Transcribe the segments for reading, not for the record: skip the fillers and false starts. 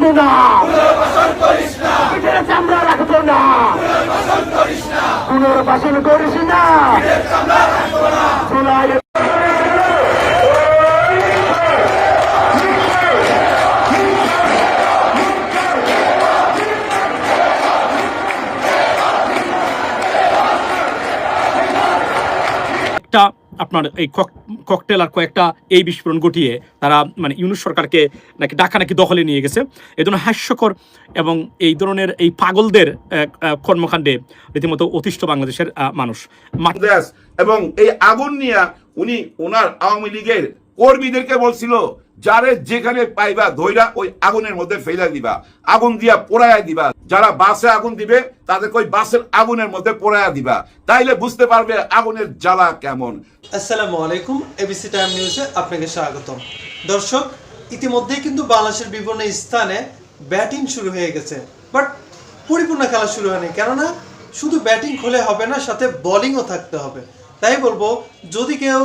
রাখবো না, পিঠের চামড়া রাখবো না, পুনর্বাসন করিস না। আপনার এই ককটেল আর কয়েকটা এই বিস্ফোরণ ঘটিয়ে তারা মানে ইউনূস সরকারকে নাকি ঢাকা নাকি দখলে নিয়ে গেছে। এই ধরনের হাস্যকর এবং এই ধরনের এই পাগলদের কর্মকাণ্ডে রীতিমতো অতিষ্ঠ বাংলাদেশের মানুষ। এবং এই আগুন নিয়ে উনি ওনার আওয়ামী লীগের কর্মীদেরকে বলছিল, যারে যেখানে পাইবা ধইরা ওই আগুনের মধ্যে ফেলে দিবা, আগুন দিয়া পোড়াইয়া দিবা, যারা বাসে আগুন দিবে তাদেরকে ওই বাসের আগুনের মধ্যে পোড়াইয়া দিবা, তাইলে বুঝতে পারবে আগুনের জ্বালা কেমন। আসসালামু আলাইকুম, এবিসি টাইম নিউজে আপনাকে স্বাগতম। দর্শক, ইতিমধ্যেই কিন্তু বাংলাদেশের বিভিন্ন স্থানে ব্যাটিং শুরু হয়ে গেছে, বাট পরিপূর্ণ খেলা শুরু হয়নি। কেননা শুধু ব্যাটিং হলে হবে না, সাথে বোলিংও থাকতে হবে। তাই বলবো, যদি কেউ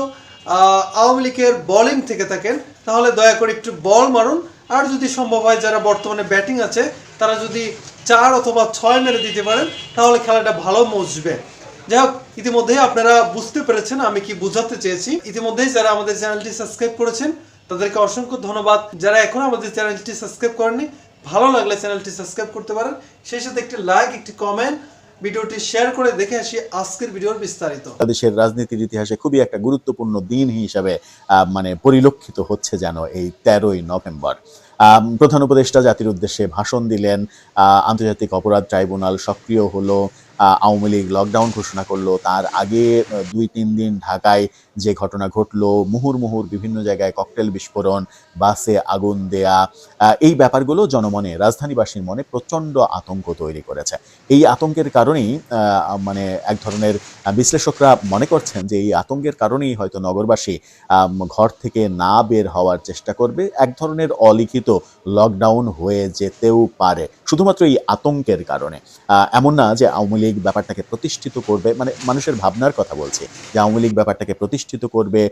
আওয়ামী লীগের বোলিং থেকে থাকেন তাহলে দয়া করে একটু বল মারুন, আর যদি সম্ভব হয় যারা বর্তমানে ব্যাটিং আছে তারা যদি 4 অথবা 6 মেরে দিতে পারেন তাহলে খেলাটা ভালো মজবে। যাই হোক, ইতিমধ্যেই আপনারা বুঝতে পেরেছেন আমি কি বোঝাতে চেয়েছি। ইতিমধ্যেই যারা আমাদের চ্যানেলটি সাবস্ক্রাইব করেছেন তাদেরকে অসংখ্য ধন্যবাদ। যারা এখনো আমাদের চ্যানেলটি সাবস্ক্রাইব করেননি, ভালো লাগলে চ্যানেলটি সাবস্ক্রাইব করতে পারেন, সেই সাথে একটি লাইক, একটি কমেন্ট, ভিডিওটি শেয়ার করে দেখে আসি আজকের ভিডিওর বিস্তারিত। দেশের রাজনীতির ইতিহাসে খুবই একটা গুরুত্বপূর্ণ দিন হিসাবে মানে পরিলক্ষিত হচ্ছে যেন এই 13ই নভেম্বর। প্রধান উপদেষ্টা জাতির উদ্দেশ্যে ভাষণ দিলেন, আন্তর্জাতিক অপরাধ ট্রাইব্যুনাল সক্রিয় হলো, আওয়ামী লীগ লকডাউন ঘোষণা করলো। তার আগে 2-3 দিন ঢাকায় যে ঘটনা ঘটলো, মুহুর্মুহুর বিভিন্ন জায়গায় ককটেল বিস্ফোরণ, বাসে আগুন দেয়া, এই ব্যাপারগুলো জনমনে, রাজধানীবাসীর মনে প্রচণ্ড আতঙ্ক তৈরি করেছে। এই আতঙ্কের কারণেই মানে এক ধরনের বিশ্লেষকরা মনে করছেন যে এই আতঙ্কের কারণেই হয়তো নগরবাসী ঘর থেকে না বের হওয়ার চেষ্টা করবে। এক ধরনের অলিখিত লকডাউন হয়ে যেতেও পারে শুধুমাত্র এই আতঙ্কের কারণে। এমন না যে আওয়ামী লীগ ব্যাপারটাকে প্রতিষ্ঠিত করবে, মানে মানুষের ভাবনার কথা বলছি, যে আওয়ামী লীগ ব্যাপারটাকে প্রতিষ্ঠিত করবে,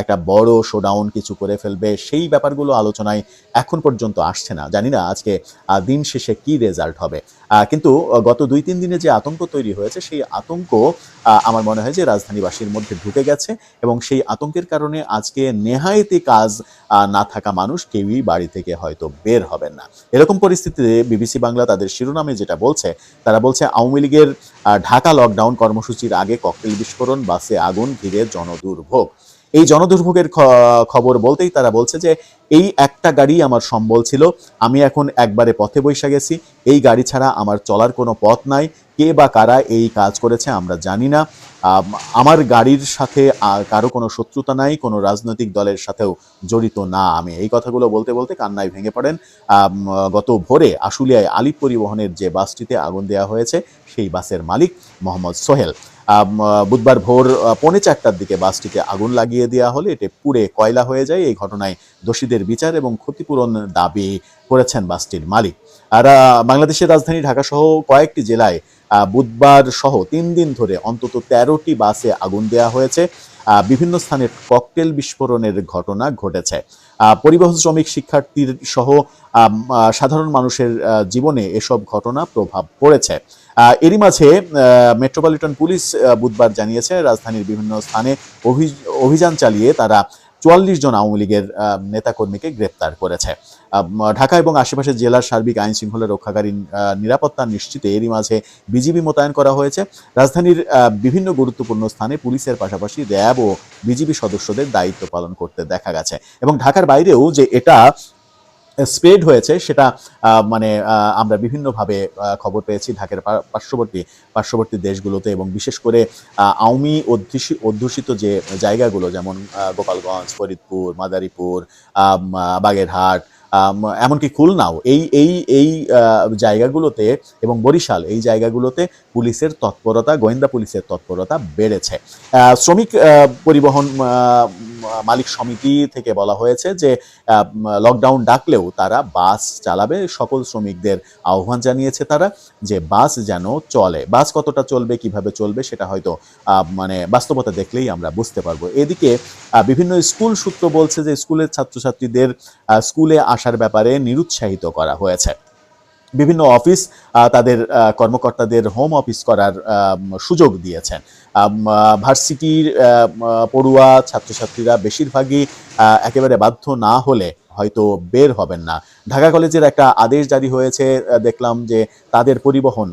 একটা বড় শোডাউন কিছু করে ফেলবে, সেই ব্যাপারগুলো আলোচনায় এখন পর্যন্ত আসছে না। জানি না আজকে দিন শেষে কি রেজাল্ট হবে, কিন্তু গত 2-3 দিনে যে আতঙ্ক তৈরি হয়েছে সেই আতঙ্ক আমার মনে হয় যে রাজধানীবাসীর মধ্যে ঢুকে গেছে, এবং সেই আতঙ্কের কারণে আজকে নেহায়েতি কাজ না থাকা মানুষ কেউই বাড়ি থেকে হয়তো বের হবেন না। এরকম পরিস্থিতিতে বিবিসি বাংলা তাদের শিরোনামে যেটা বলছে, তারা বলছে আওয়ামী লীগের ঢাকা লকডাউন কর্মসূচির আগে ককটেল বিস্ফোরণ, বাসে আগুন, ঘিরে জনদুর্ভোগ। এই জনদুর্ভোগের খবর বলতেই তারা বলছে যে এই একটা গাড়ি আমার সম্বল ছিল, আমি এখন একবারে পথে বৈশা গেছি, এই গাড়ি ছাড়া আমার চলার কোনো পথ নাই, কে বা কারা এই কাজ করেছে আমরা জানি না, আমার গাড়ির সাথে কারো কোনো শত্রুতা নাই, কোনো রাজনৈতিক দলের সাথেও জড়িত না আমি। এই কথাগুলো বলতে বলতে কান্নায় ভেঙে পড়েন গত ভোরে আশুলিয়ায় আলিপ পরিবহনের যে বাসটিতে আগুন দেওয়া হয়েছে সেই বাসের মালিক মোহাম্মদ সোহেল। বুধবার ভোর 3:45টার দিকে বাসটিতে আগুন লাগিয়ে দেওয়া হলে এটি পুড়ে কয়লা হয়ে যায়। এই ঘটনায় দোষীদের বিচার এবং ক্ষতিপূরণ দাবি করেছেন বাসটির মালিক। আর বাংলাদেশের রাজধানী ঢাকা সহ কয়েকটি জেলায় বুধবার সহ 3 দিন ধরে অন্তত 13টি বাসে আগুন দেওয়া হয়েছে। বিভিন্ন স্থানে ককটেল বিস্ফোরণের ঘটনা ঘটেছে। পরিবহন শ্রমিক, শিক্ষার্থীর সহ সাধারণ মানুষের জীবনে এসব ঘটনা প্রভাব পড়েছে। এরই মাঝে মেট্রোপলিটন পুলিশ বুধবার জানিয়েছে রাজধানীর বিভিন্ন স্থানে অভিযান চালিয়ে তারা 44 জন আওয়ামী লীগের নেতাকর্মীকে গ্রেপ্তার করেছে। ঢাকা এবং আশেপাশের জেলার সার্বিক আইন শৃঙ্খলা রক্ষাকারী নিরাপত্তা নিশ্চিতে এরই মাঝে বিজিবি মোতায়েন করা হয়েছে। রাজধানীর বিভিন্ন গুরুত্বপূর্ণ স্থানে পুলিশের পাশাপাশি র্যাব ও বিজিবি সদস্যদের দায়িত্ব পালন করতে দেখা গেছে, এবং ঢাকার বাইরেও যে এটা স্প্রেড হয়েছে সেটা মানে আমরা বিভিন্নভাবে খবর পেয়েছি ঢাকার পার্শ্ববর্তী দেশগুলোতে, এবং বিশেষ করে আওয়ামী অধ্যুষিত যে জায়গাগুলো যেমন গোপালগঞ্জ, ফরিদপুর, মাদারীপুর, বাগেরহাট, এমনকি খুলনাও, এই জায়গাগুলোতে এবং বরিশাল, এই জায়গাগুলোতে পুলিশের তৎপরতা, গোয়েন্দা পুলিশের তৎপরতা বেড়েছে। শ্রমিক পরিবহন মালিক সমিতি থেকে বলা হয়েছে যে লকডাউন ডাকলেও তারা বাস চালাবে। সকল শ্রমিকদের আহ্বান জানিয়েছে তারা যে বাস যেন চলে। বাস কতটা চলবে, কিভাবে চলবে সেটা হয়তো মানে বাস্তবতা দেখলেই আমরা বুঝতে পারবো। এদিকে বিভিন্ন স্কুল সূত্র বলছে যে স্কুলের ছাত্রছাত্রীদের স্কুলে আসার ব্যাপারে নিরুৎসাহিত করা হয়েছে। বিভিন্ন অফিস তাদের কর্মকর্তাদের হোম অফিস করার সুযোগ দিয়েছেন। ভার্সিটির পড়ুয়া ছাত্রছাত্রীরা বেশিরভাগই একেবারে বাধ্য না হলে হয়তো বের হবেন না। ঢাকা কলেজের একটা আদেশ জারি হয়েছে, দেখলাম যে তাদের পরিবহন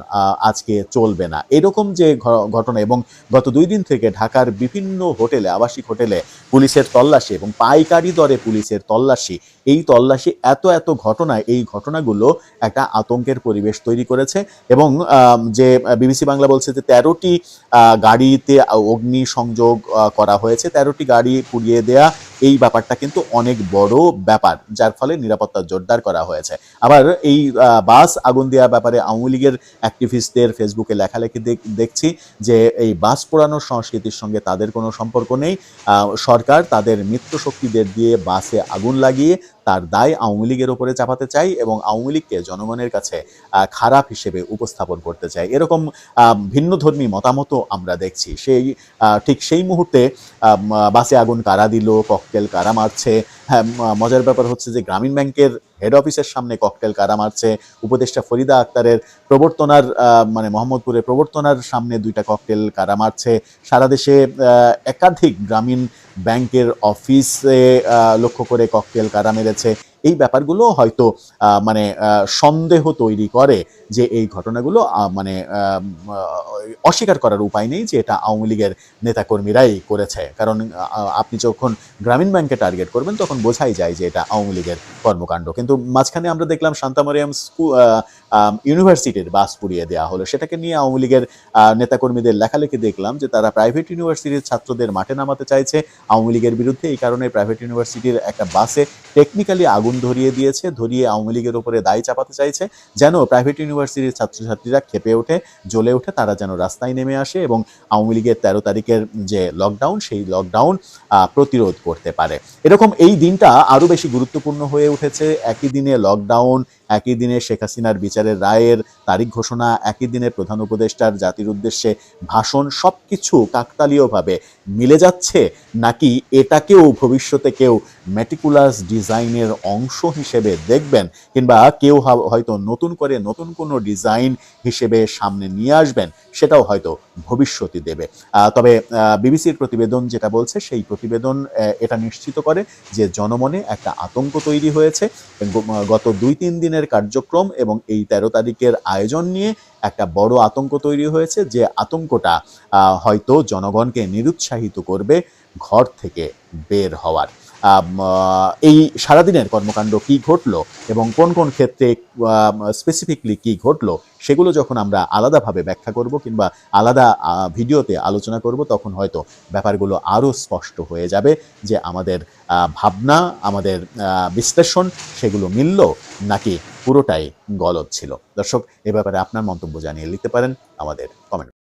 আজকে চলবে না। এরকম যে ঘটনা, এবং গত 2 দিন থেকে ঢাকার বিভিন্ন হোটেলে, আবাসিক হোটেলে পুলিশের তল্লাশি এবং পাইকারি দরে পুলিশের তল্লাশি, এই তল্লাশি এত ঘটনা, এই ঘটনাগুলো একটা আতঙ্কের পরিবেশ তৈরি করেছে। এবং যে বিবিসি বাংলা বলছে যে 13টি গাড়িতে অগ্নি সংযোগ করা হয়েছে, 13টি গাড়ি পুড়িয়ে দেয়া, এই ব্যাপারটা কিন্তু অনেক বড় ব্যাপার, যার ফলে নিরাপত্তা জোরদার করা হয়েছে। আবার এই বাস আগুন দেওয়ার ব্যাপারে আওয়ামী লীগের অ্যাক্টিভিস্টদের ফেসবুকে লেখালেখি দেখছি যে এই বাস পোড়ানোর সংস্কৃতির সঙ্গে তাদের কোনো সম্পর্ক নেই। সরকার তাদের মিত্র শক্তিদের দিয়ে বাসে আগুন লাগিয়ে তার দায় আওয়ামী লীগের উপরে চাপাতে চাই এবং আওয়ামী লীগকে জনগণের কাছে খারাপ হিসেবে উপস্থাপন করতে চাই। এরকম ভিন্নধর্মী মতামতও আমরা দেখছি। ঠিক সেই মুহূর্তে বাসে আগুন কারা দিল, ককটেল কারা মারছে। হ্যাঁ, মজার ব্যাপার হচ্ছে যে গ্রামীণ ব্যাংকের হেড অফিসের সামনে ককটেল কারা মারছে, উপদেষ্টা ফরিদা আক্তারের প্রবর্তনার মানে মোহাম্মদপুরের প্রবর্তনার সামনে 2টা ককটেল কারা মারছে। সারা দেশে একাধিক গ্রামীণ ব্যাংকের অফিসে লক্ষ্য করে ককটেল কারা মেরেছে। এই ব্যাপারগুলো হয়তো মানে সন্দেহ তৈরি করে যে এই ঘটনাগুলো মানে অস্বীকার করার উপায় নেই যে এটা আওয়ামী লীগের নেতাকর্মীরাই করেছে। কারণ আপনি যখন গ্রামীণ ব্যাংকে টার্গেট করবেন তখন বোঝাই যায় যে এটা আওয়ামী লীগের কর্মকাণ্ড। কিন্তু মাঝখানে আমরা দেখলাম শান্তা মরিয়ম ইউনিভার্সিটির বাস পুড়িয়ে দেওয়া হলো, সেটাকে নিয়ে আওয়ামী লীগের নেতাকর্মীদের লেখালেখি দেখলাম যে তারা প্রাইভেট ইউনিভার্সিটির ছাত্রদের মাঠে নামাতে চাইছে আওয়ামী লীগের বিরুদ্ধে। এই কারণে প্রাইভেট ইউনিভার্সিটির একটা বাসে টেকনিক্যালি আগুন ধরিয়ে দিয়েছে, ধরিয়ে আওয়ামী লীগের উপরে দায় চাপাতে চাইছে, যেন প্রাইভেট ইউনিভার্সিটির ছাত্রছাত্রীরা ক্ষেপে ওঠে, জ্বলে ওঠে, তারা যেন রাস্তায় নেমে আসে এবং আওয়ামী লীগের 13 তারিখের যে লকডাউন, সেই লকডাউন প্রতিরোধ করতে পারে। এরকম এই দিনটা আরো বেশি গুরুত্বপূর্ণ হয়ে উঠেছে। একই দিনে লকডাউন, একই দিনে শেখ হাসিনার বিচারের রায়ের তারিখ ঘোষণা, একই দিনে প্রধান উপদেষ্টার জাতির উদ্দেশ্যে ভাষণ, সবকিছু কাকতালীয়ভাবে মিলে যাচ্ছে, নাকি এটাকেও ভবিষ্যতে কেউ মেটিকুলাস ডিজাইনের অংশ হিসেবে দেখবেন, কিংবা কেউ হয়তো নতুন করে নতুন কোনো ডিজাইন হিসেবে সামনে নিয়ে আসবেন, সেটাও হয়তো ভবিষ্যৎই দেবে। তবে বিবিসির প্রতিবেদন যেটা বলছে, সেই প্রতিবেদন এটা নিশ্চিত করে যে জনমনে একটা আতঙ্ক তৈরি হয়েছে। গত 2-3 দিনের কার্যক্রম এবং এই 13 তারিখের আয়োজন নিয়ে একটা বড় আতঙ্ক তৈরি হয়েছে, যে আতঙ্কটা হয়তো জনগণকে নিরুৎসাহিত করবে ঘর থেকে বের হওয়ার। এই সারাদিনের কর্মকাণ্ড কি ঘটলো এবং কোন কোন ক্ষেত্রে স্পেসিফিকলি কি ঘটলো, সেগুলো যখন আমরা আলাদাভাবে ব্যাখ্যা করব কিংবা আলাদা ভিডিওতে আলোচনা করব, তখন হয়তো ব্যাপারগুলো আরও স্পষ্ট হয়ে যাবে যে আমাদের ভাবনা, আমাদের বিশ্লেষণ সেগুলো মিলল নাকি পুরোটাই গলদ ছিল। দর্শক, এ ব্যাপারে আপনার মন্তব্য জানিয়ে লিখতে পারেন আমাদের কমেন্ট।